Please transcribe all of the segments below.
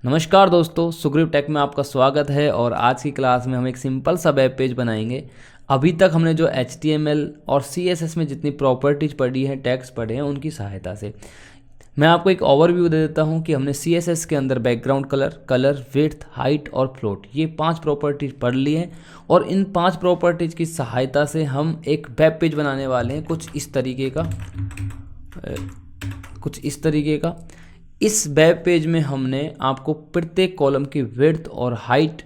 नमस्कार दोस्तों, सुग्रीव टेक में आपका स्वागत है। और आज की क्लास में हम एक सिंपल सा वेब पेज बनाएंगे। अभी तक हमने जो HTML और CSS में जितनी प्रॉपर्टीज पढ़ी हैं, टैग्स पढ़े हैं, उनकी सहायता से मैं आपको एक ओवरव्यू दे देता हूं कि हमने CSS के अंदर बैकग्राउंड कलर, विड्थ, हाइट और फ्लोट, ये 5 प्रॉपर्टीज पढ़ ली हैं। और इन 5 प्रॉपर्टीज की सहायता से हम एक वेब पेज बनाने वाले हैं कुछ इस तरीके का। इस वेब पेज में हमने आपको प्रत्येक कॉलम की विड्थ और हाइट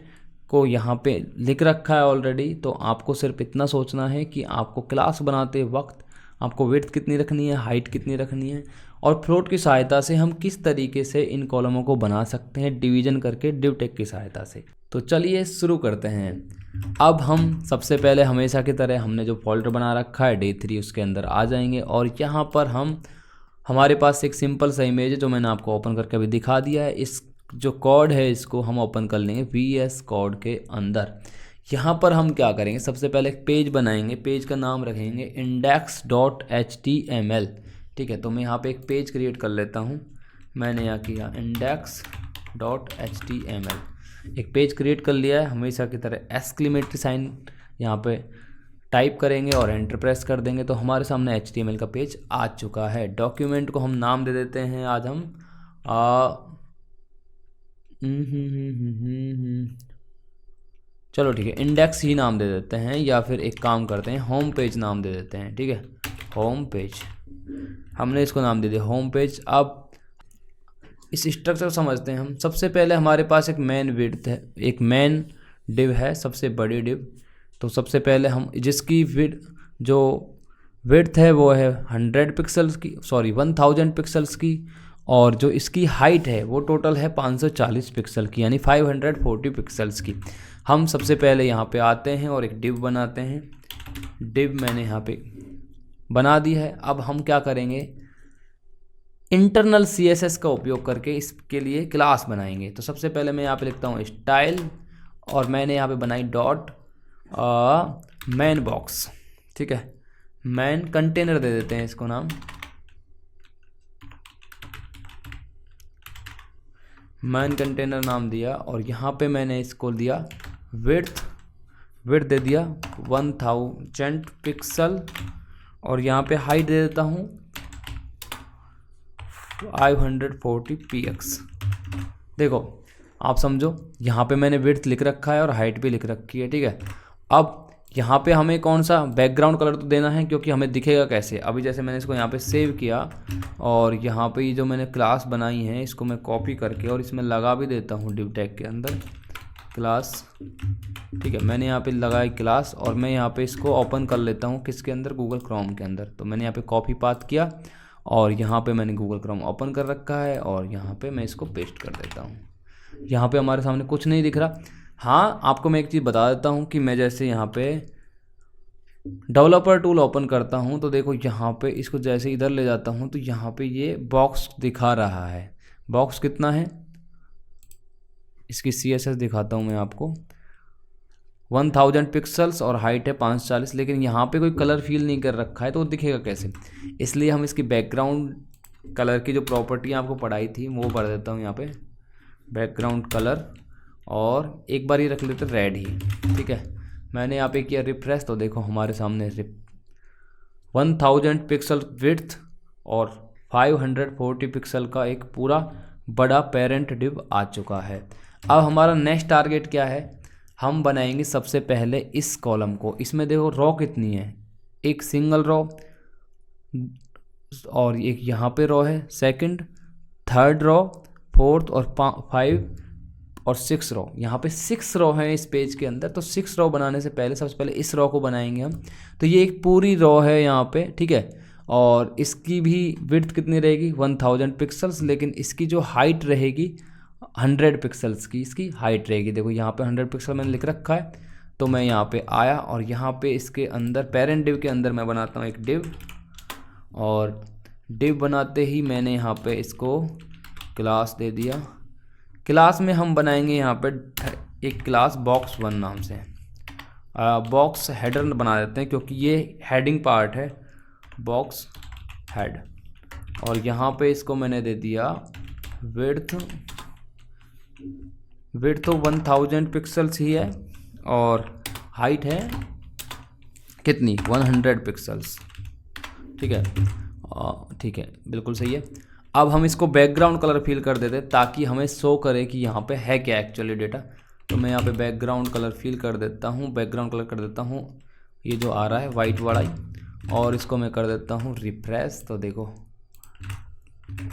को यहाँ पे लिख रखा है ऑलरेडी। तो आपको सिर्फ इतना सोचना है कि आपको क्लास बनाते वक्त आपको विड्थ कितनी रखनी है, हाइट कितनी रखनी है, और फ्लोट की सहायता से हम किस तरीके से इन कॉलमों को बना सकते हैं डिवीजन करके डिव टैग की सहायता से। तो चलिए शुरू करते हैं। अब हम सबसे पहले हमेशा की तरह हमने जो फोल्डर बना रखा है Day3, उसके अंदर आ जाएंगे और यहाँ पर हमारे पास एक सिंपल सा इमेज है जो मैंने आपको ओपन करके अभी दिखा दिया है। इस जो कोड है इसको हम ओपन कर लेंगे VS कोड के अंदर। यहाँ पर हम क्या करेंगे, सबसे पहले एक पेज बनाएंगे। पेज का नाम रखेंगे index.html। ठीक है, तो मैं यहाँ पे एक पेज क्रिएट कर लेता हूँ। मैंने यहाँ किया index.html, एक पेज क्रिएट कर लिया है। हमेशा की तरह एक्सक्लेमेटरी साइन यहाँ पे टाइप करेंगे और एंटर प्रेस कर देंगे तो हमारे सामने HTML का पेज आ चुका है। डॉक्यूमेंट को हम नाम दे देते हैं आज हम चलो ठीक है, इंडेक्स ही नाम दे देते हैं, या फिर एक काम करते हैं होम पेज नाम दे देते हैं। ठीक है, होम पेज, हमने इसको नाम दे दिया होम पेज। अब इस स्ट्रक्चर समझते हैं हम। सबसे पहले हमारे पास एक मेन विड्थ है, एक मेन डिव है, सबसे बड़ी डिव। तो सबसे पहले हम जिसकी विड्थ है वो है 1000 पिक्सल्स की, और जो इसकी हाइट है वो टोटल है 540 पिक्सल की, यानी 540 पिक्सल्स की। हम सबसे पहले यहाँ पे आते हैं और एक डिव बनाते हैं। डिव मैंने यहाँ पे बना दी है। अब हम क्या करेंगे, इंटरनल CSS का उपयोग करके इसके लिए क्लास बनाएंगे। तो सबसे पहले मैं यहाँ पे लिखता हूँ स्टाइल, और मैंने यहाँ पे बनाई डॉट मैन बॉक्स। ठीक है, मैन कंटेनर दे देते हैं इसको नाम। मैन कंटेनर नाम दिया, और यहाँ पे मैंने इसको दिया विड्थ दे दिया 1000 पिक्सल, और यहाँ पे हाइट दे देता हूँ 540 px। देखो आप समझो, यहाँ पे मैंने विड्थ लिख रखा है और हाइट भी लिख रखी है। ठीक है, अब यहाँ पे हमें कौन सा बैकग्राउंड कलर तो देना है, क्योंकि हमें दिखेगा कैसे। अभी जैसे मैंने इसको यहाँ पे सेव किया, और यहाँ पे ये जो मैंने क्लास बनाई है इसको मैं कॉपी करके और इसमें लगा भी देता हूँ डिव टैग के अंदर क्लास। ठीक है, मैंने यहाँ पे लगाई क्लास, और मैं यहाँ पे इसको ओपन कर लेता हूँ किसके अंदर, गूगल क्रोम के अंदर। तो मैंने यहाँ पे कॉपी पाथ किया, और यहाँ पे मैंने गूगल क्रोम ओपन कर रखा है, और यहाँ पे मैं इसको पेस्ट कर देता हूँ। यहाँ पे हमारे सामने कुछ नहीं दिख रहा। हाँ, आपको मैं एक चीज़ बता देता हूँ कि मैं जैसे यहाँ पे डेवलपर टूल ओपन करता हूँ तो देखो यहाँ पे इसको जैसे इधर ले जाता हूँ तो यहाँ पे ये बॉक्स दिखा रहा है। बॉक्स कितना है, इसकी CSS दिखाता हूँ मैं आपको, 1000 पिक्सल्स और हाइट है 540। लेकिन यहाँ पे कोई कलर फील नहीं कर रखा है तो दिखेगा कैसे, इसलिए हम इसकी बैकग्राउंड कलर की जो प्रॉपर्टी आपको पढ़ाई थी वो पढ़ देता हूँ यहाँ पे, बैकग्राउंड कलर, और एक बार ये रख लेते रेड ही। ठीक है, मैंने यहाँ पे किया रिफ्रेश, तो देखो हमारे सामने 1000 पिक्सल विड्थ और 540 पिक्सल का एक पूरा बड़ा पेरेंट डिव आ चुका है। अब हमारा नेक्स्ट टारगेट क्या है, हम बनाएंगे सबसे पहले इस कॉलम को। इसमें देखो रो कितनी है, एक सिंगल रो, और एक यहाँ पे रो है, सेकंड, थर्ड रो, फोर्थ और 5 और 6 रो। यहाँ पे 6 रो है इस पेज के अंदर। तो 6 रो बनाने से पहले सबसे पहले इस रो को बनाएंगे हम। तो ये एक पूरी रो है यहाँ पे। ठीक है, और इसकी भी विड्थ कितनी रहेगी 1000 पिक्सल्स, लेकिन इसकी जो हाइट रहेगी 100 पिक्सल्स की इसकी हाइट रहेगी। देखो यहाँ पे 100 पिक्सल मैंने लिख रखा है। तो मैं यहाँ पे आया, और यहाँ पे इसके अंदर पेरेंट डिव के अंदर मैं बनाता हूँ एक डिव, और डिव बनाते ही मैंने यहाँ पे इसको क्लास दे दिया। क्लास में हम बनाएंगे यहाँ पे एक क्लास box1 नाम से। बॉक्स हेडर बना देते हैं क्योंकि ये हेडिंग पार्ट है, बॉक्स हेड। और यहाँ पे इसको मैंने दे दिया विड्थ विड्थ तो 1000 पिक्सल्स ही है और हाइट है कितनी 100 पिक्सल्स। ठीक है, ठीक है, बिल्कुल सही है। अब हम इसको बैकग्राउंड कलर फिल कर देते ताकि हमें शो करे कि यहाँ पे है क्या एक्चुअली डेटा। तो मैं यहाँ पे बैकग्राउंड कलर फिल कर देता हूँ, बैकग्राउंड कलर कर देता हूँ ये जो आ रहा है वाइट वाला ही, और इसको मैं कर देता हूँ रिफ्रेश। तो देखो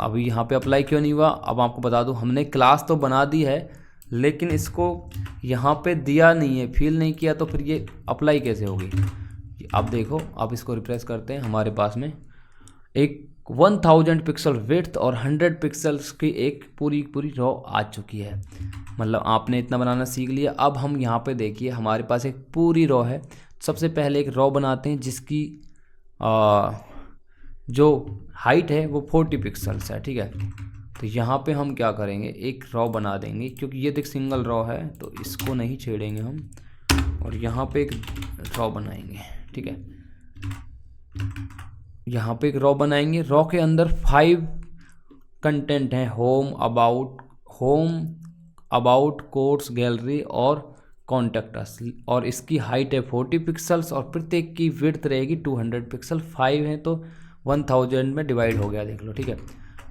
अभी यहाँ पे अप्लाई क्यों नहीं हुआ। अब आपको बता दूँ, हमने क्लास तो बना दी है लेकिन इसको यहाँ पे दिया नहीं है, फिल नहीं किया, तो फिर ये अप्लाई कैसे होगी। अब देखो, अब इसको रिफ्रेश करते हैं, हमारे पास में एक 1000 पिक्सल विड्थ और 100 पिक्सल्स की एक पूरी रॉ आ चुकी है। मतलब आपने इतना बनाना सीख लिया। अब हम यहाँ पे देखिए हमारे पास एक पूरी रॉ है। सबसे पहले एक रॉ बनाते हैं जिसकी जो हाइट है वो 40 पिक्सल्स है। ठीक है, तो यहाँ पे हम क्या करेंगे, एक रॉ बना देंगे, क्योंकि ये देख सिंगल रॉ है तो इसको नहीं छेड़ेंगे हम, और यहाँ पे एक रॉ बनाएंगे। ठीक है, यहाँ पे एक रॉ बनाएंगे। रॉ के अंदर 5 कंटेंट हैं, होम, अबाउट, कोर्स, गैलरी और कॉन्टैक्ट अस, और इसकी हाइट है 40 पिक्सल्स और प्रत्येक की विड्थ रहेगी 200 पिक्सल। 5 है तो 1000 में डिवाइड हो गया, देख लो। ठीक है,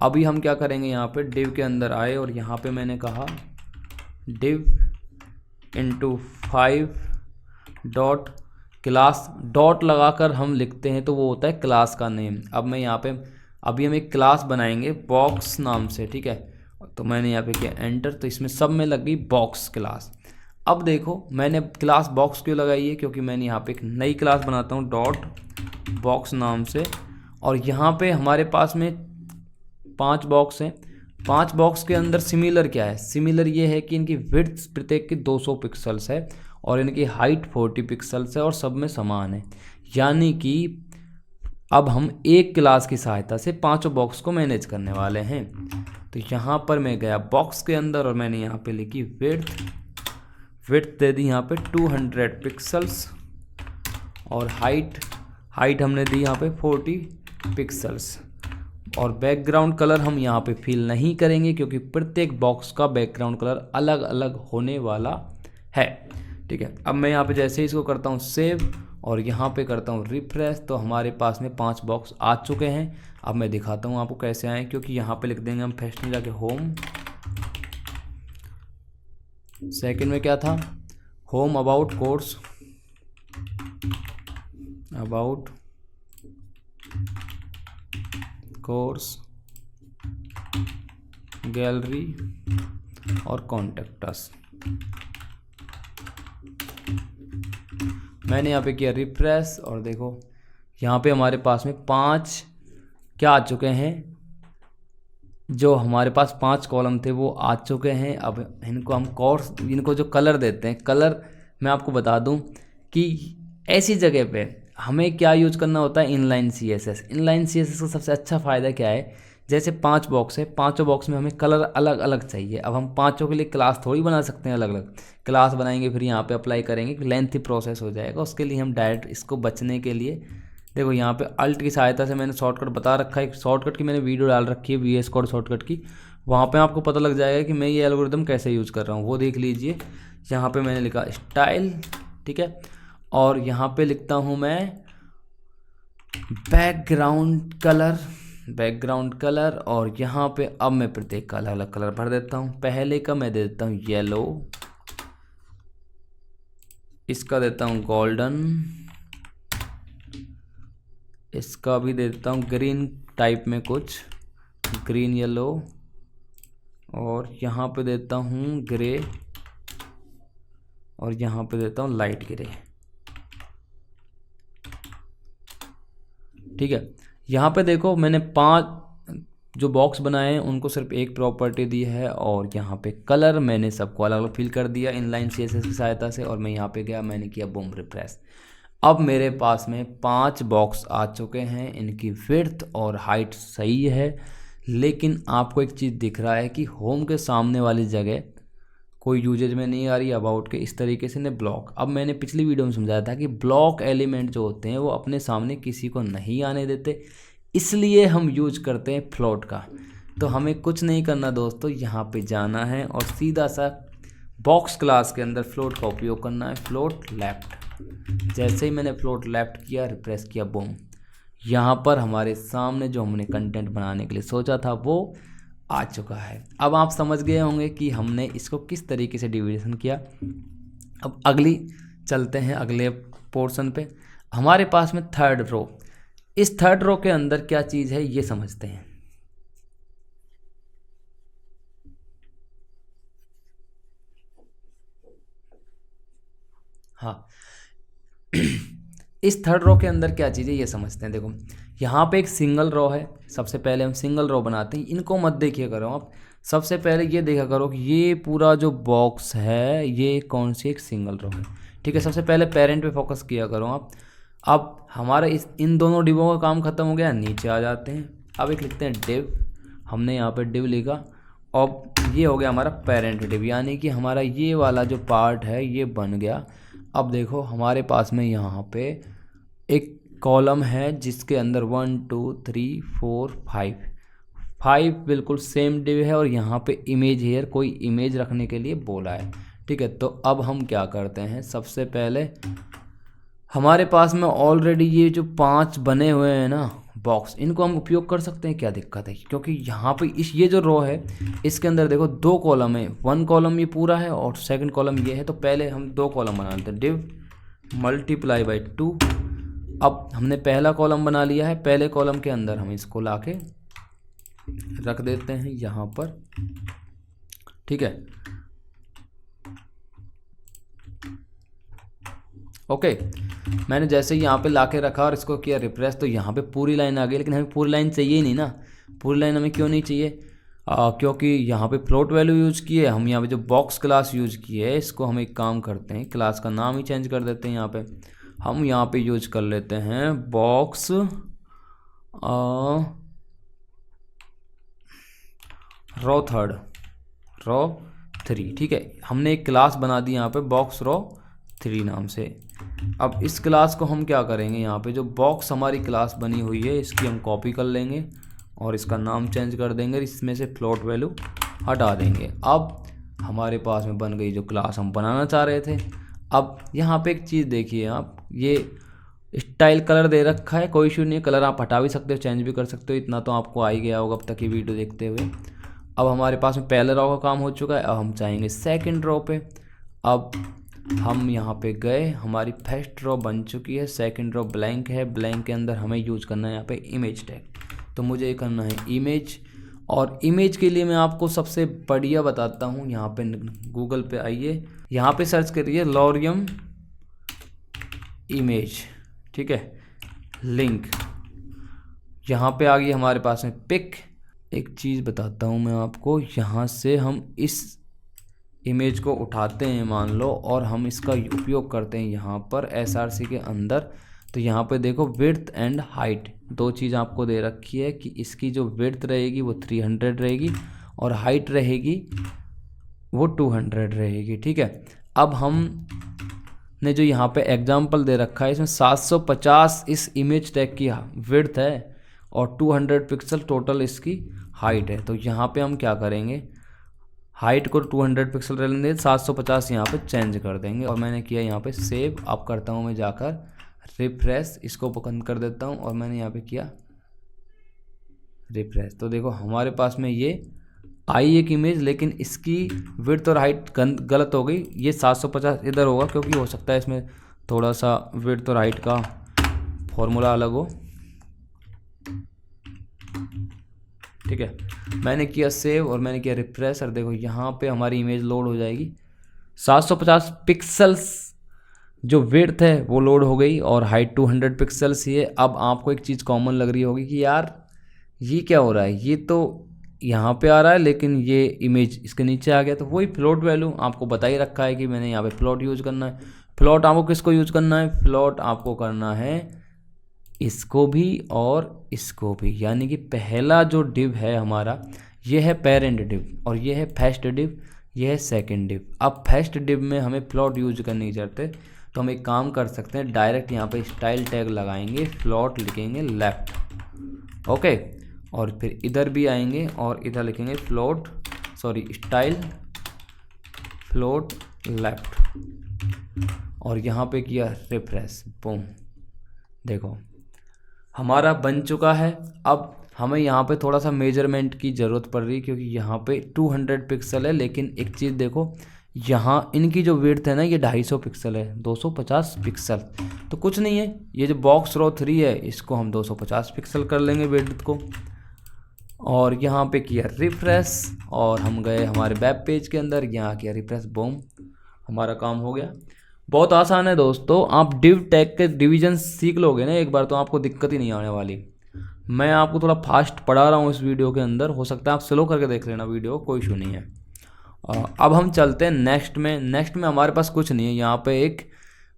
अभी हम क्या करेंगे, यहाँ पे डिव के अंदर आए और यहाँ पे मैंने कहा div into 5 dot class, dot लगाकर हम लिखते हैं तो वो होता है क्लास का नेम। अब मैं यहाँ पे अभी हम एक क्लास बनाएंगे बॉक्स नाम से। ठीक है, तो मैंने यहाँ पे किया एंटर, तो इसमें सब में लग गई बॉक्स क्लास। अब देखो मैंने क्लास बॉक्स क्यों लगाई है, क्योंकि मैंने यहाँ पे एक नई क्लास बनाता हूँ डॉट बॉक्स नाम से, और यहाँ पे हमारे पास में 5 बॉक्स हैं। 5 बॉक्स के अंदर सिमिलर क्या है, सिमिलर ये है कि इनकी विड्थ प्रत्येक की 200 पिक्सल्स है और इनकी हाइट 40 पिक्सल्स है और सब में समान है। यानी कि अब हम एक क्लास की सहायता से 5 बॉक्स को मैनेज करने वाले हैं। तो यहाँ पर मैं गया बॉक्स के अंदर और मैंने यहाँ पे लिखी विड्थ दे दी यहाँ पे 200 पिक्सल्स और हाइट हमने दी यहाँ पे 40 पिक्सल्स। और बैकग्राउंड कलर हम यहाँ पे फिल नहीं करेंगे क्योंकि प्रत्येक बॉक्स का बैकग्राउंड कलर अलग अलग होने वाला है। ठीक है, अब मैं यहाँ पे जैसे ही इसको करता हूँ सेव और यहाँ पे करता हूँ रिफ्रेश, तो हमारे पास में 5 बॉक्स आ चुके हैं। अब मैं दिखाता हूँ आपको कैसे आए, क्योंकि यहाँ पे लिख देंगे हम फैशनीला के होम। सेकंड में क्या था, होम, अबाउट, कोर्स, गैलरी और कॉन्टैक्ट अस। मैंने यहाँ पे किया रिफ्रेश और देखो यहाँ पे हमारे पास में 5 क्या आ चुके हैं, जो हमारे पास 5 कॉलम थे वो आ चुके हैं। अब इनको हम इनको जो कलर देते हैं, कलर मैं आपको बता दूं कि ऐसी जगह पे हमें क्या यूज करना होता है, इनलाइन सीएसएस। इनलाइन सीएसएस का सबसे अच्छा फ़ायदा क्या है, जैसे 5 बॉक्स है, 5 बॉक्स में हमें कलर अलग अलग चाहिए। अब हम 5 के लिए क्लास थोड़ी बना सकते हैं, अलग अलग क्लास बनाएंगे फिर यहाँ पे अप्लाई करेंगे, लेंथी प्रोसेस हो जाएगा। उसके लिए हम डायरेक्ट इसको बचने के लिए देखो यहाँ पे अल्ट की सहायता से मैंने शॉर्टकट बता रखा है, शॉर्टकट की मैंने वीडियो डाल रखी है VS कोड शॉर्टकट की, वहाँ पे आपको पता लग जाएगा कि मैं ये एल्गोरिदम कैसे यूज़ कर रहा हूँ, वो देख लीजिए। यहाँ पे मैंने लिखा स्टाइल, ठीक है, और यहाँ पे लिखता हूँ मैं बैकग्राउंड कलर और यहाँ पे अब मैं प्रत्येक का अलग अलग कलर भर देता हूँ। पहले का मैं दे देता हूँ येलो, इसका देता हूँ गोल्डन, इसका भी दे देता हूँ ग्रीन टाइप में कुछ, ग्रीन येलो, और यहाँ पे देता हूँ ग्रे, और यहाँ पे देता हूँ लाइट ग्रे। ठीक है, यहाँ पे देखो मैंने 5 जो बॉक्स बनाए हैं उनको सिर्फ एक प्रॉपर्टी दी है, और यहाँ पे कलर मैंने सबको अलग अलग फिल कर दिया इनलाइन सीएसएस की सहायता से। और मैं यहाँ पे गया, मैंने किया बूम रिफ्रेश। अब मेरे पास में 5 बॉक्स आ चुके हैं, इनकी विड्थ और हाइट सही है, लेकिन आपको एक चीज़ दिख रहा है कि होम के सामने वाली जगह कोई यूजेज में नहीं आ रही, अबाउट के इस तरीके से ने ब्लॉक। अब मैंने पिछली वीडियो में समझाया था कि ब्लॉक एलिमेंट जो होते हैं वो अपने सामने किसी को नहीं आने देते, इसलिए हम यूज करते हैं फ्लोट का। तो हमें कुछ नहीं करना दोस्तों, यहाँ पे जाना है और सीधा सा बॉक्स क्लास के अंदर फ्लोट का उपयोग करना है, फ्लोट लेफ्ट। जैसे ही मैंने फ्लोट लेफ्ट किया, रिप्रेस किया, बूम, यहाँ पर हमारे सामने जो हमने कंटेंट बनाने के लिए सोचा था वो आ चुका है। अब आप समझ गए होंगे कि हमने इसको किस तरीके से डिवीजन किया। अब अगली चलते हैं अगले पोर्शन पे। हमारे पास में थर्ड रो, इस थर्ड रो के अंदर क्या चीज़ है ये समझते हैं। हाँ, इस थर्ड रो के अंदर क्या चीज़ है ये समझते हैं। देखो यहाँ पे एक सिंगल रो है, सबसे पहले हम सिंगल रो बनाते हैं। इनको मत देखिए करो आप, सबसे पहले ये देखा करो कि ये पूरा जो बॉक्स है ये कौन सी एक सिंगल रो है। ठीक है, सबसे पहले पेरेंट पे फोकस किया करो आप। अब हमारा इन दोनों डिबों का काम खत्म हो गया, नीचे आ जाते हैं। अब एक लिखते हैं डिव, हमने यहाँ पे डिव लिखा और ये हो गया हमारा पेरेंट डिव, यानी कि हमारा ये वाला जो पार्ट है ये बन गया। अब देखो हमारे पास में यहाँ पे एक कॉलम है जिसके अंदर 1 2 3 4 5 बिल्कुल सेम डिव है और यहाँ पे इमेज हेयर, कोई इमेज रखने के लिए बोला है। ठीक है, तो अब हम क्या करते हैं, सबसे पहले हमारे पास में ऑलरेडी ये जो 5 बने हुए हैं ना बॉक्स, इनको हम उपयोग कर सकते हैं, क्या दिक्कत है, क्योंकि यहाँ पे ये जो रो है इसके अंदर देखो 2 कॉलम है, 1 कॉलम ये पूरा है और सेकंड कॉलम ये है। तो पहले हम 2 कॉलम बना लेते हैं, डिव मल्टीप्लाई बाई 2। अब हमने पहला कॉलम बना लिया है, पहले कॉलम के अंदर हम इसको लाके रख देते हैं यहाँ पर। ठीक है, ओके, मैंने जैसे ही यहाँ पे लाके रखा और इसको किया रिप्रेस तो यहाँ पे पूरी लाइन आ गई। लेकिन हमें पूरी लाइन चाहिए ही नहीं ना, पूरी लाइन हमें क्यों नहीं चाहिए, क्योंकि यहाँ पे फ्लोट वैल्यू यूज़ किए हम, यहाँ पे जो बॉक्स क्लास यूज़ किए है इसको हम एक काम करते हैं, क्लास का नाम ही चेंज कर देते हैं। यहाँ पे हम यहाँ पे यूज कर लेते हैं बॉक्स रो थर्ड, रो 3। ठीक है, हमने एक क्लास बना दी यहाँ पे बॉक्स रो 3 नाम से। अब इस क्लास को हम क्या करेंगे, यहाँ पे जो बॉक्स हमारी क्लास बनी हुई है इसकी हम कॉपी कर लेंगे और इसका नाम चेंज कर देंगे, इसमें से फ्लोट वैल्यू हटा देंगे। अब हमारे पास में बन गई जो क्लास हम बनाना चाह रहे थे। अब यहाँ पे एक चीज़ देखिए आप, ये स्टाइल कलर दे रखा है, कोई इशू नहीं है, कलर आप हटा भी सकते हो, चेंज भी कर सकते हो, इतना तो आपको आ ही गया होगा अब तक की वीडियो देखते हुए। अब हमारे पास में पहले रो का काम हो चुका है, अब हम चाहेंगे सेकंड रो पे। अब हम यहाँ पे गए, हमारी फर्स्ट रो बन चुकी है, सेकंड रो ब्लैंक है, ब्लैंक के अंदर हमें यूज करना है यहाँ पे इमेज टैग। तो मुझे ये करना है इमेज, और इमेज के लिए मैं आपको सबसे बढ़िया बताता हूँ। यहाँ पे गूगल पे आइए, यहाँ पे सर्च करिए लॉरियम इमेज, ठीक है, लिंक यहाँ पे आ गई हमारे पास में पिक। एक चीज़ बताता हूँ मैं आपको, यहाँ से हम इस इमेज को उठाते हैं मान लो, और हम इसका उपयोग करते हैं यहाँ पर SRC के अंदर। तो यहाँ पे देखो विड्थ एंड हाइट, 2 चीज़ आपको दे रखी है कि इसकी जो विड्थ रहेगी वो 300 रहेगी और हाइट रहेगी वो 200 रहेगी। ठीक है, अब हम ने जो यहाँ पे एग्जाम्पल दे रखा है इसमें 750 इस इमेज टैग की विड्थ है और 200 पिक्सल टोटल इसकी हाइट है। तो यहाँ पे हम क्या करेंगे, हाइट को 200 पिक्सल रहने देंगे, 750 यहाँ पे चेंज कर देंगे। और मैंने किया यहाँ पे सेव। अब करता हूँ मैं जाकर रिफ्रेश, इसको बंद कर देता हूँ और मैंने यहाँ पे किया रिफ्रेश। तो देखो हमारे पास में ये आई एक इमेज, लेकिन इसकी विड्थ और हाइट गलत हो गई, ये 750 इधर होगा क्योंकि हो सकता है इसमें थोड़ा सा विड्थ और हाइट का फॉर्मूला अलग हो। ठीक है, मैंने किया सेव और मैंने किया रिफ्रेश और देखो यहाँ पे हमारी इमेज लोड हो जाएगी। 750 पिक्सल्स जो विड्थ है वो लोड हो गई और हाइट 200 पिक्सल्स ही है। अब आपको एक चीज़ कॉमन लग रही होगी कि यार ये क्या हो रहा है, ये तो यहाँ पे आ रहा है लेकिन ये इमेज इसके नीचे आ गया। तो वही फ्लोट वैल्यू आपको बता ही रखा है कि मैंने यहाँ पे फ्लोट यूज़ करना है। फ्लोट आपको किसको यूज़ करना है, फ्लोट आपको करना है इसको भी और इसको भी, यानी कि पहला जो डिव है हमारा ये है पेरेंट डिव और ये है फर्स्ट डिव, ये है सेकंड डिव। अब फर्स्ट डिव में हमें फ्लोट यूज करने की जरूरत है, तो हम एक काम कर सकते हैं, डायरेक्ट यहाँ पे स्टाइल टैग लगाएंगे, फ्लोट लिखेंगे लेफ्ट, ओके, और फिर इधर भी आएंगे और इधर लिखेंगे फ्लोट स्टाइल फ्लोट लेफ्ट और यहाँ पे किया रिफ्रेश, बूम, देखो हमारा बन चुका है। अब हमें यहाँ पे थोड़ा सा मेजरमेंट की ज़रूरत पड़ रही है क्योंकि यहाँ पे 200 पिक्सल है, लेकिन एक चीज़ देखो यहाँ इनकी जो विड्थ है ना ये 250 पिक्सल है, 250 पिक्सल तो कुछ नहीं है। ये जो बॉक्स रो 3 है इसको हम 250 पिक्सल कर लेंगे विड्थ को, और यहाँ पे किया रिफ्रेश और हम गए हमारे वेब पेज के अंदर, यहाँ किया रिफ्रेश, बूम, हमारा काम हो गया। बहुत आसान है दोस्तों, आप डिव टैग के डिवीजन सीख लोगे ना एक बार तो आपको दिक्कत ही नहीं आने वाली। मैं आपको थोड़ा फास्ट पढ़ा रहा हूँ इस वीडियो के अंदर, हो सकता है आप स्लो करके देख लेना वीडियो, कोई इशू नहीं है। अब हम चलते हैं नेक्स्ट में। नेक्स्ट में हमारे पास कुछ नहीं है, यहाँ पे एक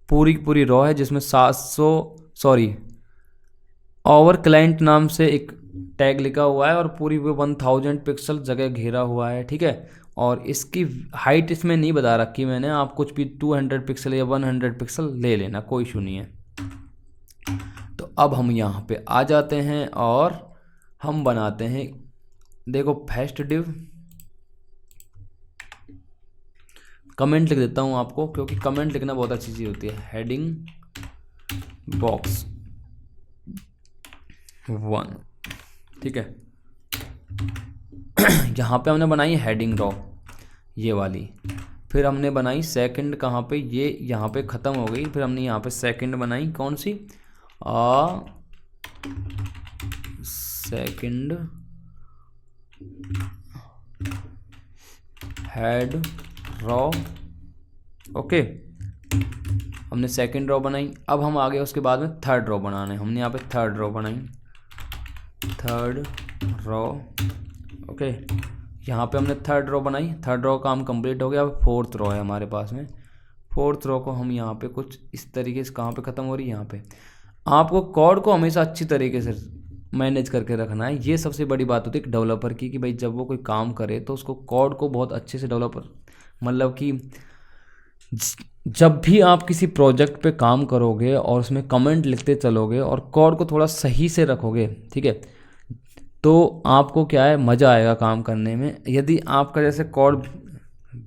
पूरी रो है जिसमें 700 ओवर क्लाइंट नाम से एक टैग लिखा हुआ है और पूरी वो 1000 पिक्सल जगह घेरा हुआ है, ठीक है। और इसकी हाइट इसमें नहीं बता रखी मैंने, आप कुछ भी 200 पिक्सल या 100 पिक्सल ले लेना, कोई इशू नहीं है। तो अब हम यहाँ पे आ जाते हैं और हम बनाते हैं, देखो फर्स्ट डिव, कमेंट लिख देता हूँ आपको क्योंकि कमेंट लिखना बहुत अच्छी चीज़ होती है। हेडिंग बॉक्स 1, ठीक है। यहाँ पे हमने बनाई हेडिंग रो ये वाली, फिर हमने बनाई सेकंड, कहाँ पे, ये यहाँ पे ख़त्म हो गई, फिर हमने यहाँ पे सेकंड बनाई, कौन सी, सेकंड हेड रो, ओके, हमने सेकंड रो बनाई। अब हम आ गए उसके बाद में थर्ड रो बनाने, हमने यहाँ पे थर्ड रो बनाई, थर्ड रो, ओके, यहाँ पे हमने थर्ड रो बनाई, थर्ड रो काम कंप्लीट हो गया। अब फोर्थ रो है हमारे पास में, फोर्थ रो को हम यहाँ पे कुछ इस तरीके से, कहाँ पे ख़त्म हो रही है, यहाँ पे। आपको कोड को हमेशा अच्छी तरीके से मैनेज करके रखना है, ये सबसे बड़ी बात होती है डेवलपर की, कि भाई जब वो कोई काम करे तो उसको कोड को बहुत अच्छे से डेवलपर, मतलब कि जब भी आप किसी प्रोजेक्ट पे काम करोगे और उसमें कमेंट लिखते चलोगे और कोड को थोड़ा सही से रखोगे, ठीक है, तो आपको क्या है, मज़ा आएगा काम करने में। यदि आपका जैसे कोड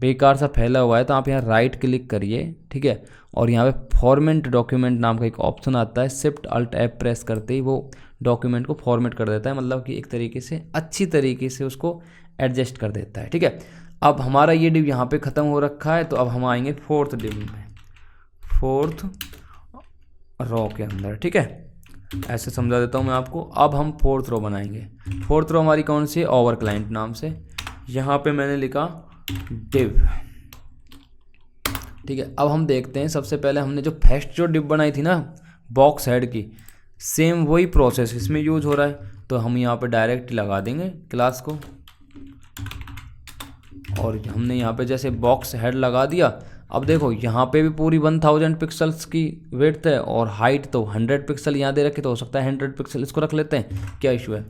बेकार सा फैला हुआ है तो आप यहाँ राइट क्लिक करिए, ठीक है, और यहाँ पे फॉर्मेट डॉक्यूमेंट नाम का एक ऑप्शन आता है, शिफ्ट अल्ट एफ प्रेस करते ही वो डॉक्यूमेंट को फॉर्मेट कर देता है, मतलब कि एक तरीके से अच्छी तरीके से उसको एडजस्ट कर देता है, ठीक है। अब हमारा ये डिव यहाँ पे ख़त्म हो रखा है, तो अब हम आएंगे फोर्थ डिव में, फोर्थ रो के अंदर, ठीक है, ऐसे समझा देता हूँ मैं आपको। अब हम फोर्थ रो बनाएंगे, फोर्थ रो हमारी कौन सी है, ओवर क्लाइंट नाम से, यहाँ पे मैंने लिखा डिव, ठीक है। अब हम देखते हैं, सबसे पहले हमने जो फर्स्ट जो डिव बनाई थी ना बॉक्स हेड की, सेम वही प्रोसेस इसमें यूज हो रहा है, तो हम यहाँ पे डायरेक्ट लगा देंगे क्लास को, और हमने यहाँ पे जैसे बॉक्स हेड लगा दिया। अब देखो यहाँ पे भी पूरी 1000 पिक्सल्स की विड्थ है और हाइट तो 100 पिक्सल यहाँ दे रखी, तो हो सकता है 100 पिक्सल इसको रख लेते हैं, क्या इशू है।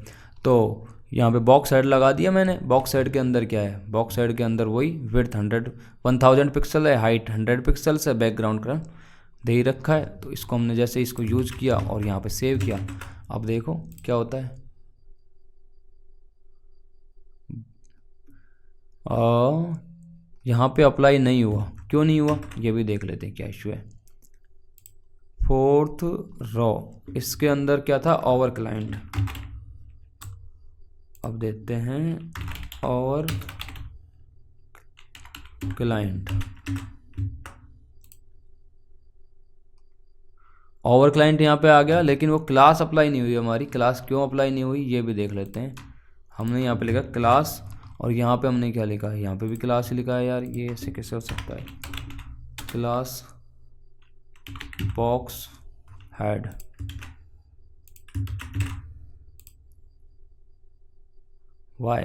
तो यहाँ पे बॉक्स हेड लगा दिया मैंने, बॉक्स हेड के अंदर क्या है, बॉक्स हेड के अंदर वही विड्थ 1000 पिक्सल है, हाइट 100 पिक्सल्स है, बैकग्राउंड का दे ही रखा है। तो इसको हमने जैसे इसको यूज किया और यहाँ पे सेव किया, अब देखो क्या होता है, यहाँ पे अप्लाई नहीं हुआ, क्यों नहीं हुआ ये भी देख लेते हैं क्या इशू है। फोर्थ रो, इसके अंदर क्या था, ओवर क्लाइंट, अब देखते हैं ओवर क्लाइंट, ओवर क्लाइंट यहाँ पे आ गया, लेकिन वो क्लास अप्लाई नहीं हुई हमारी, क्लास क्यों अप्लाई नहीं हुई ये भी देख लेते हैं। हमने यहाँ पे लिखा क्लास, और यहाँ पे हमने क्या लिखा है, यहाँ पे भी क्लास ही लिखा है यार, ये ऐसे कैसे हो सकता है, क्लास बॉक्स हेड, वाई।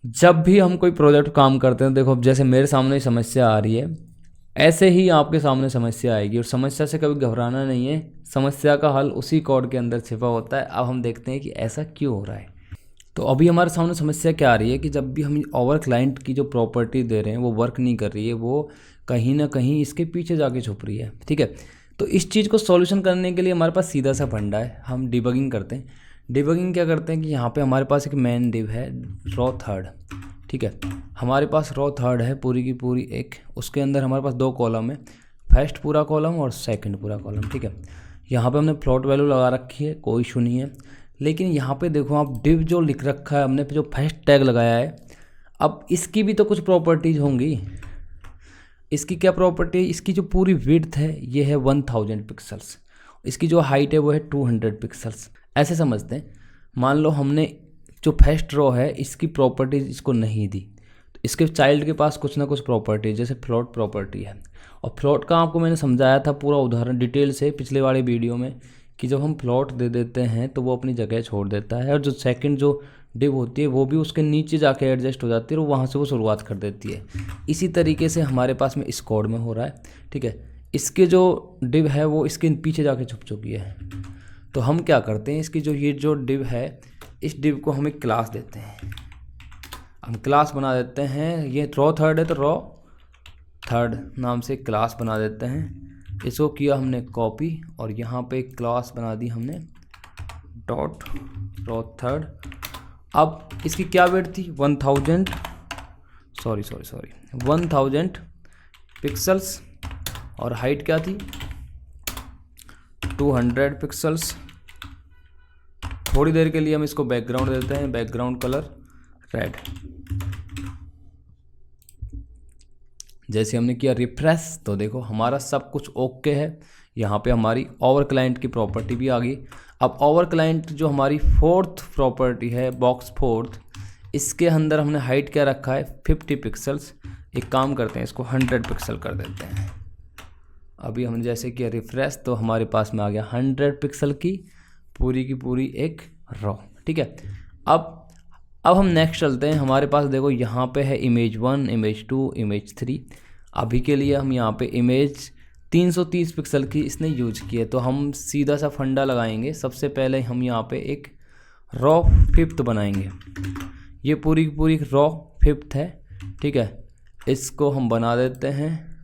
जब भी हम कोई प्रोजेक्ट काम करते हैं, देखो अब जैसे मेरे सामने समस्या आ रही है, ऐसे ही आपके सामने समस्या आएगी, और समस्या से कभी घबराना नहीं है, समस्या का हल उसी कोड के अंदर छिपा होता है। अब हम देखते हैं कि ऐसा क्यों हो रहा है। तो अभी हमारे सामने समस्या क्या आ रही है कि जब भी हम ओवर क्लाइंट की जो प्रॉपर्टी दे रहे हैं वो वर्क नहीं कर रही है, वो कहीं ना कहीं इसके पीछे जाके छुप रही है, ठीक है। तो इस चीज़ को सॉल्यूशन करने के लिए हमारे पास सीधा सा फंडा है, हम डिबगिंग करते हैं। डिबगिंग क्या करते हैं कि यहाँ पे हमारे पास एक मेन डिव है रो थर्ड, ठीक है। हमारे पास रो थर्ड है पूरी की पूरी एक, उसके अंदर हमारे पास 2 कॉलम है, फर्स्ट पूरा कॉलम और सेकंड पूरा कॉलम, ठीक है। यहाँ पे हमने फ्लोट वैल्यू लगा रखी है, कोई इशू नहीं है। लेकिन यहाँ पे देखो आप डिव जो लिख रखा है हमने, जो फर्स्ट टैग लगाया है, अब इसकी भी तो कुछ प्रॉपर्टीज होंगी। इसकी क्या प्रॉपर्टी है, इसकी जो पूरी विड्थ है ये है 1000 पिक्सल्स, इसकी जो हाइट है वो है 200 पिक्सल्स। ऐसे समझते हैं, मान लो हमने जो फर्स्ट रो है इसकी प्रॉपर्टीज इसको नहीं दी, तो इसके चाइल्ड के पास कुछ ना कुछ प्रॉपर्टी, जैसे फ्लोट प्रॉपर्टी है। और फ्लोट का आपको मैंने समझाया था पूरा उदाहरण डिटेल से पिछले वाले वीडियो में, कि जब हम फ्लोट दे देते हैं तो वो अपनी जगह छोड़ देता है, और जो सेकंड जो डिव होती है वो भी उसके नीचे जाके एडजस्ट हो जाती है और वहाँ से वो शुरुआत कर देती है। इसी तरीके से हमारे पास में इस कोड में हो रहा है, ठीक है। इसके जो डिव है वो इसके पीछे जाके छुप चुकी है, तो हम क्या करते हैं, इसकी जो ये जो डिव है, इस डिव को हम एक क्लास देते हैं, हम क्लास बना देते हैं। ये रो थर्ड है तो रो थर्ड नाम से क्लास बना देते हैं। इसको किया हमने कॉपी, और यहाँ पे एक क्लास बना दी हमने डॉट रो थर्ड। अब इसकी क्या वेट थी 1000 पिक्सल्स, और हाइट क्या थी 200 पिक्सल्स। थोड़ी देर के लिए हम इसको बैकग्राउंड देते हैं, बैकग्राउंड कलर रेड। जैसे हमने किया रिफ्रेश तो देखो हमारा सब कुछ ओके है। यहाँ पे हमारी ओवर क्लाइंट की प्रॉपर्टी भी आ गई। अब ओवर क्लाइंट जो हमारी फोर्थ प्रॉपर्टी है, बॉक्स फोर्थ, इसके अंदर हमने हाइट क्या रखा है 50 पिक्सल्स। एक काम करते हैं, इसको 100 पिक्सल कर देते हैं। अभी हमने जैसे किया रिफ्रेश तो हमारे पास में आ गया 100 पिक्सल की पूरी एक रो, ठीक है। अब हम नेक्स्ट चलते हैं। हमारे पास देखो यहाँ पे है इमेज 1, इमेज 2, इमेज 3। अभी के लिए हम यहाँ पे इमेज 330 पिक्सल की इसने यूज की है, तो हम सीधा सा फंडा लगाएंगे। सबसे पहले हम यहाँ पे एक रो फिफ्थ बनाएंगे। ये पूरी की पूरी रो फिफ्थ है, ठीक है। इसको हम बना देते हैं।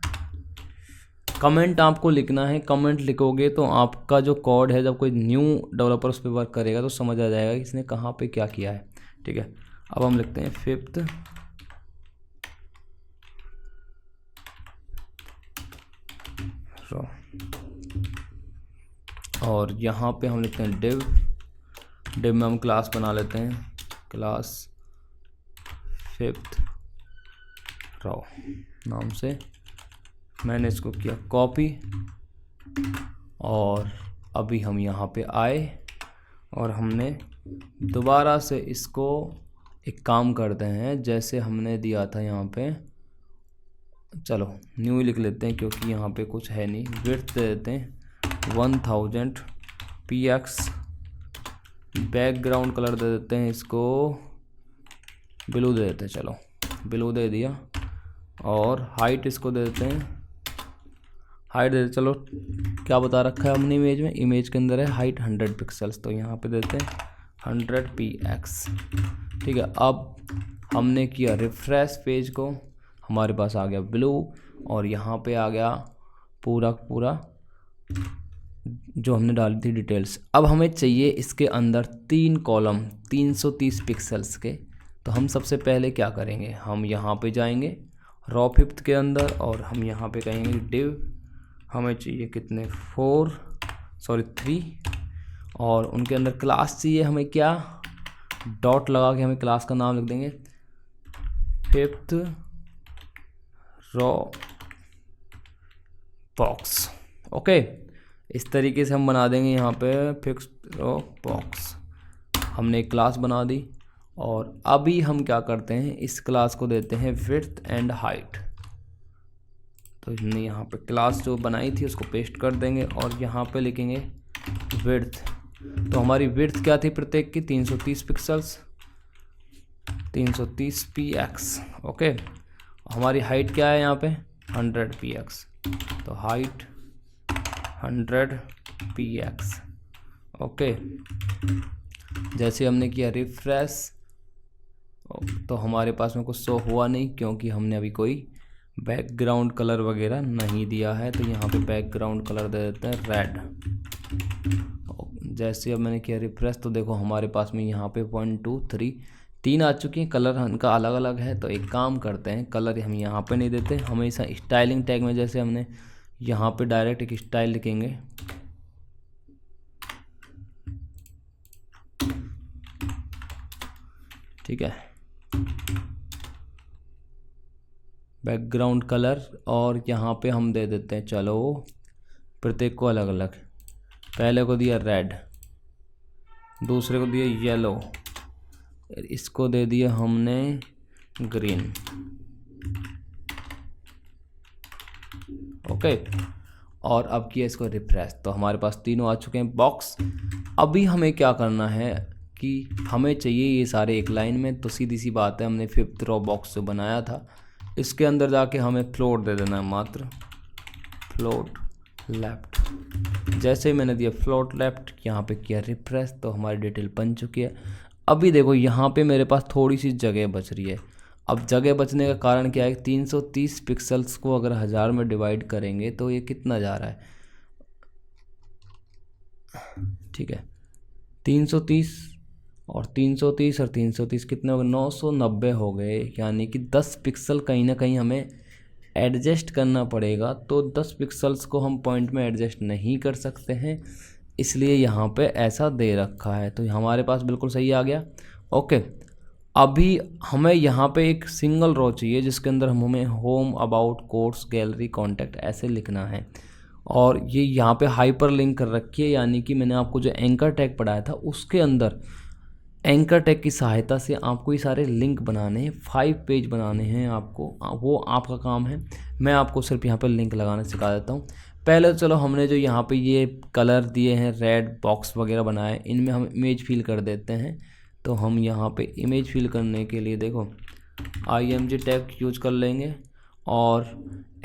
कमेंट आपको लिखना है, कमेंट लिखोगे तो आपका जो कोड है, जब कोई न्यू डेवलपर उस पर वर्क करेगा तो समझ आ जाएगा कि इसने कहाँ पे क्या किया है, ठीक है। अब हम लिखते हैं फिफ्थ रो, और यहाँ पे हम लिखते हैं डिव में हम क्लास बना लेते हैं, क्लास फिफ्थ रो नाम से। मैंने इसको किया कॉपी, और अभी हम यहाँ पे आए और हमने दोबारा से इसको एक काम करते हैं, जैसे हमने दिया था यहाँ पे, चलो न्यू ही लिख लेते हैं क्योंकि यहाँ पे कुछ है नहीं। विड्थ दे देते हैं 1000 px, बैकग्राउंड कलर दे देते हैं इसको ब्लू दे देते हैं, चलो ब्लू दे दिया। और हाइट इसको दे देते हैं, हाइट दे, चलो क्या बता रखा है हमने इमेज में, इमेज के अंदर है हाइट 100 पिक्सल्स, तो यहाँ पे देते हैं 100 px, ठीक है। अब हमने किया रिफ्रेश पेज को, हमारे पास आ गया ब्लू, और यहाँ पे आ गया पूरा जो हमने डाली थी डिटेल्स। अब हमें चाहिए इसके अंदर 3 कॉलम 330 पिक्सल्स के, तो हम सबसे पहले क्या करेंगे, हम यहाँ पे जाएंगे रो फिफ्थ के अंदर, और हम यहाँ पे कहेंगे डिव, हमें चाहिए कितने 3, और उनके अंदर क्लास चाहिए हमें क्या, डॉट लगा के हमें क्लास का नाम लिख देंगे फिफ्थ रो बॉक्स, ओके। इस तरीके से हम बना देंगे यहाँ पे फिफ्थ रो बॉक्स। हमने एक क्लास बना दी, और अभी हम क्या करते हैं, इस क्लास को देते हैं विड्थ एंड हाइट। तो हमने यहाँ पे क्लास जो बनाई थी उसको पेस्ट कर देंगे, और यहाँ पे लिखेंगे विड्थ। तो हमारी विड्थ क्या थी प्रत्येक की 330 पिक्सल्स, 330 px, ओके। हमारी हाइट क्या है यहाँ पे 100 px, तो हाइट 100 px, ओके। जैसे हमने किया रिफ्रेश तो हमारे पास में कुछ शो हुआ नहीं, क्योंकि हमने अभी कोई बैकग्राउंड कलर वगैरह नहीं दिया है। तो यहाँ पे बैकग्राउंड कलर दे देते हैं रेड। जैसे अब मैंने किया रिफ्रेश तो देखो हमारे पास में यहाँ पे 1 2 3 3 आ चुकी हैं, कलर इनका अलग अलग है। तो एक काम करते हैं, कलर हम यहाँ पे नहीं देते, हमेशा स्टाइलिंग टैग में जैसे हमने यहाँ पे डायरेक्ट एक स्टाइल लिखेंगे। ठीक है, बैकग्राउंड कलर, और यहाँ पे हम दे देते हैं, चलो प्रत्येक को अलग अलग। पहले को दिया रेड, दूसरे को दिया येलो, इसको दे दिया हमने ग्रीन। ओके, और अब किया इसको रिफ्रेश, तो हमारे पास तीनों आ चुके हैं बॉक्स। अभी हमें क्या करना है कि हमें चाहिए ये सारे एक लाइन में। तो सीधी सी बात है, हमने 5th रो बॉक्स जो बनाया था इसके अंदर जाके हमें फ्लोट दे देना है, मात्र फ्लोट लेफ्ट। जैसे ही मैंने दिया फ्लोट लेफ्ट, यहाँ पे किया रिफ्रेश, तो हमारी डिटेल बन चुकी है। अभी देखो यहाँ पे मेरे पास थोड़ी सी जगह बच रही है। अब जगह बचने का कारण क्या है, 330 पिक्सल्स को अगर 1000 में डिवाइड करेंगे तो ये कितना जा रहा है, ठीक है 330 और 330 और 330 कितने हो गए, 990 हो गए। यानी कि 10 पिक्सल कहीं ना कहीं हमें एडजस्ट करना पड़ेगा। तो 10 पिक्सल्स को हम पॉइंट में एडजस्ट नहीं कर सकते हैं, इसलिए यहाँ पे ऐसा दे रखा है। तो हमारे पास बिल्कुल सही आ गया। ओके, अभी हमें यहाँ पे एक सिंगल रो चाहिए जिसके अंदर हमें home, about, course, gallery, contact ऐसे लिखना है। और ये यहाँ पे हाइपर लिंक कर रखी है, यानी कि मैंने आपको जो एंकर टैग पढ़ाया था उसके अंदर एंकर टैग की सहायता से आपको ये सारे लिंक बनाने हैं। 5 पेज बनाने हैं आपको, वो आपका काम है। मैं आपको सिर्फ यहाँ पे लिंक लगाना सिखा देता हूँ। पहले चलो हमने जो यहाँ पे ये कलर दिए हैं, रेड बॉक्स वगैरह बनाए, इनमें हम इमेज फिल कर देते हैं। तो हम यहाँ पे इमेज फिल करने के लिए देखो img टैग यूज कर लेंगे। और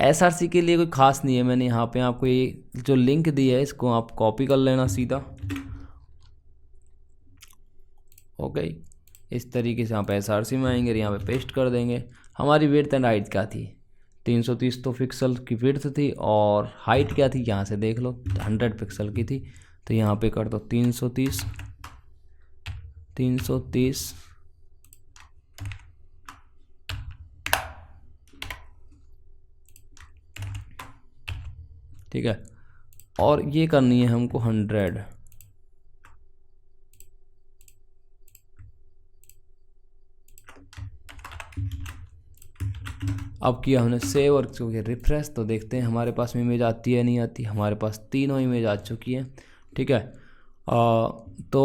src के लिए कोई ख़ास नहीं है, मैंने यहाँ पे आपको ये जो लिंक दिया है इसको आप कॉपी कर लेना सीधा। ओके, इस तरीके से आप src में आएंगे, यहाँ पे पेस्ट कर देंगे। हमारी विड्थ एंड हाइट क्या थी, 330 तो पिक्सल की विड्थ थी, और हाइट क्या थी यहाँ से देख लो 100 पिक्सल की थी। तो यहाँ पे कर दो 330 ठीक है, और ये करनी है हमको 100। अब किया हमने सेव और रिफ्रेश, तो देखते हैं हमारे पास में इमेज आती है नहीं आती। हमारे पास तीनों इमेज आ चुकी है। ठीक है, तो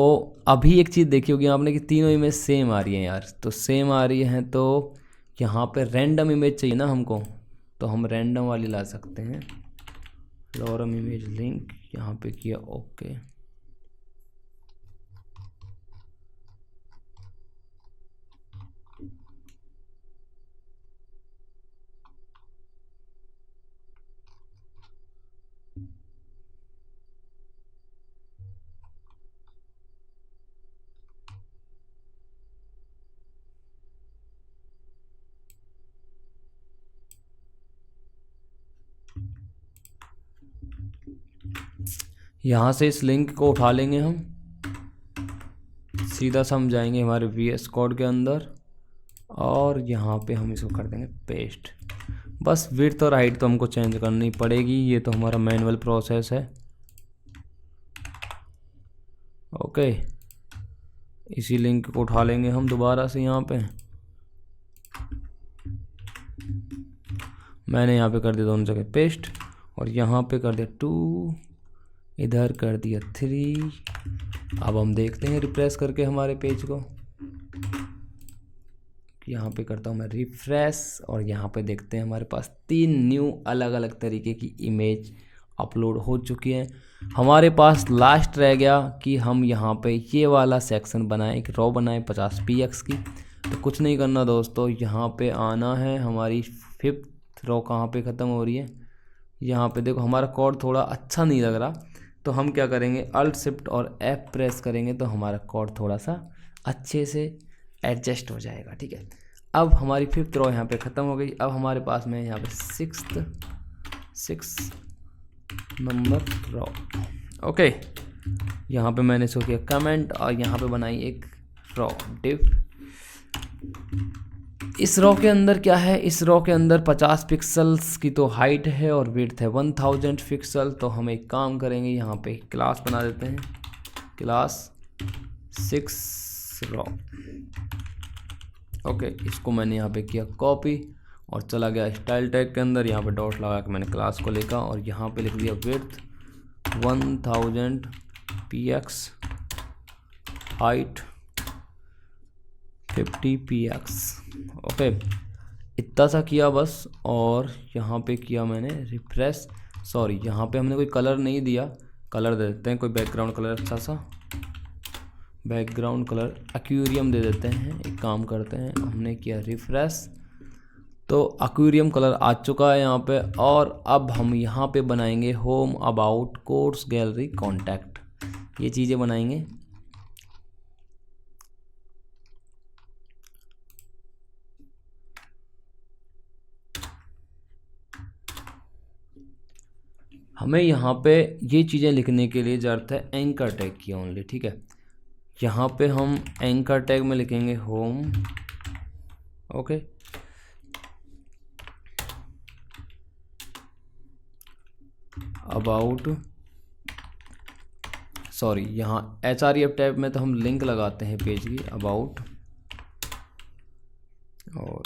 अभी एक चीज़ देखी होगी आपने कि तीनों इमेज सेम आ रही हैं यार। तो सेम आ रही हैं, तो यहाँ पे रैंडम इमेज चाहिए ना हमको, तो हम रैंडम वाली ला सकते हैं। लॉरम इमेज लिंक यहाँ पे किया, ओके। यहाँ से इस लिंक को उठा लेंगे हम, सीधा सा हम जाएंगे हमारे VS कोड के अंदर, और यहाँ पे हम इसको कर देंगे पेस्ट। बस विड्थ और हाइट तो हमको चेंज करनी पड़ेगी, ये तो हमारा मैनुअल प्रोसेस है। ओके, इसी लिंक को उठा लेंगे हम दोबारा से। यहाँ पे मैंने यहाँ पे कर दिया दोनों जगह पेस्ट, और यहाँ पे कर दिया 2, इधर कर दिया 3। अब हम देखते हैं रिफ्रेश करके हमारे पेज को। यहाँ पे करता हूँ मैं रिफ्रेश, और यहाँ पे देखते हैं हमारे पास 3 न्यू अलग अलग तरीके की इमेज अपलोड हो चुकी हैं। हमारे पास लास्ट रह गया कि हम यहाँ पे ये वाला सेक्शन बनाएं, एक रो बनाएं 50 px की। तो कुछ नहीं करना दोस्तों, यहाँ पे आना है। हमारी 5th रो कहाँ पे ख़त्म हो रही है, यहाँ पे देखो। हमारा कोड थोड़ा अच्छा नहीं लग रहा, तो हम क्या करेंगे, Alt Shift और F प्रेस करेंगे तो हमारा कोड थोड़ा सा अच्छे से एडजस्ट हो जाएगा। ठीक है, अब हमारी 5th रो यहाँ पे ख़त्म हो गई। अब हमारे पास में यहाँ पे 6 नंबर रो। ओके, यहाँ पे मैंने इसको किया कमेंट, और यहाँ पे बनाई एक रो डिव, इस रो के अंदर क्या है, इस रो के अंदर 50 पिक्सल्स की तो हाइट है और विड्थ है 1000 पिक्सल। तो हम एक काम करेंगे, यहाँ पे क्लास बना देते हैं, क्लास 6 रो। ओके, इसको मैंने यहाँ पे किया कॉपी और चला गया स्टाइल टैग के अंदर, यहाँ पे डॉट लगा के मैंने क्लास को लिखा और यहाँ पे लिख दिया width 1000 px, height 50 px। Okay, इतना सा किया बस। और यहाँ पे किया मैंने रिफ्रेश, सॉरी यहाँ पे हमने कोई कलर नहीं दिया, कलर दे देते हैं कोई बैकग्राउंड कलर, अच्छा सा बैकग्राउंड कलर एक्वेरियम दे देते हैं। एक काम करते हैं, हमने किया रिफ्रेश तो एक्वेरियम कलर आ चुका है यहाँ पे। और अब हम यहाँ पे बनाएंगे home, about, course, gallery, contact, ये चीज़ें बनाएंगे। हमें यहाँ पे ये चीज़ें लिखने के लिए ज़रूरत है एंकर टैग की ओनली, ठीक है। यहाँ पे हम एंकर टैग में लिखेंगे होम, ओके, अबाउट, सॉरी यहाँ href टैब में तो हम लिंक लगाते हैं पेज की, अबाउट और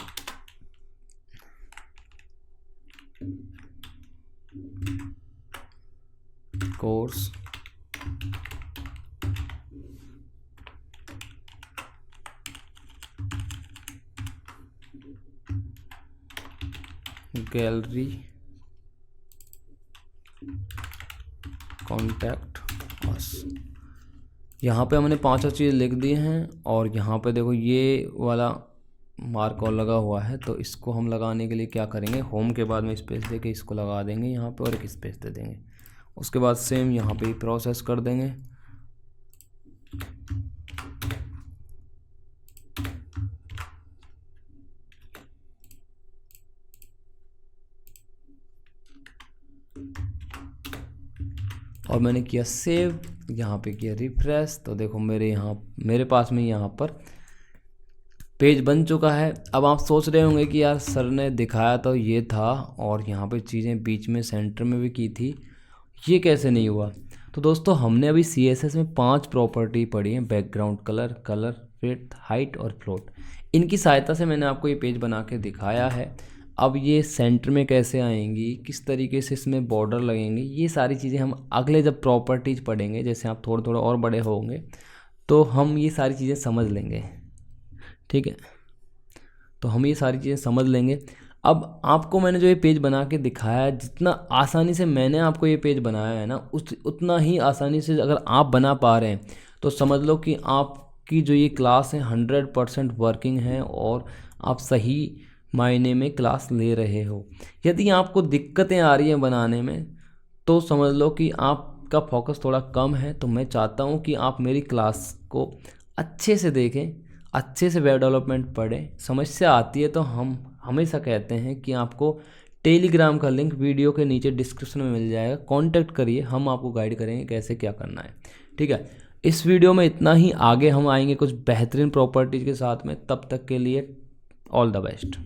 कोर्स, गैलरी, कॉन्टैक्ट, बस। यहाँ पे हमने 5 चीज़ लिख दी हैं। और यहाँ पे देखो ये वाला मार्क और लगा हुआ है, तो इसको हम लगाने के लिए क्या करेंगे, होम के बाद में स्पेस देके इसको लगा देंगे यहाँ पे और एक स्पेस दे देंगे। उसके बाद सेम यहाँ पे प्रोसेस कर देंगे। और मैंने किया सेव, यहाँ पे किया रिफ्रेश, तो देखो मेरे पास में यहाँ पर पेज बन चुका है। अब आप सोच रहे होंगे कि यार सर ने दिखाया तो ये था और यहाँ पे चीज़ें बीच में सेंटर में भी की थी, ये कैसे नहीं हुआ। तो दोस्तों हमने अभी CSS में 5 प्रॉपर्टी पढ़ी हैं, background colour, colour, width, height और फ्लोट। इनकी सहायता से मैंने आपको ये पेज बना के दिखाया है। अब ये सेंटर में कैसे आएंगी, किस तरीके से इसमें बॉर्डर लगेंगे, ये सारी चीज़ें हम अगले जब प्रॉपर्टीज पढ़ेंगे, जैसे आप थोड़े थोड़े और बड़े होंगे तो हम ये सारी चीज़ें समझ लेंगे, ठीक है। तो हम ये सारी चीज़ें समझ लेंगे। अब आपको मैंने जो ये पेज बना के दिखाया है, जितना आसानी से मैंने आपको ये पेज बनाया है ना, उतना ही आसानी से अगर आप बना पा रहे हैं तो समझ लो कि आपकी जो ये क्लास है 100% वर्किंग है और आप सही मायने में क्लास ले रहे हो। यदि आपको दिक्कतें आ रही हैं बनाने में तो समझ लो कि आपका फोकस थोड़ा कम है। तो मैं चाहता हूँ कि आप मेरी क्लास को अच्छे से देखें, अच्छे से वेब डेवलपमेंट पढ़ें। समस्या आती है तो हम हमेशा कहते हैं कि आपको टेलीग्राम का लिंक वीडियो के नीचे डिस्क्रिप्शन में मिल जाएगा, कांटेक्ट करिए, हम आपको गाइड करेंगे कैसे क्या करना है, ठीक है। इस वीडियो में इतना ही, आगे हम आएंगे कुछ बेहतरीन प्रॉपर्टीज़ के साथ में। तब तक के लिए ऑल द बेस्ट।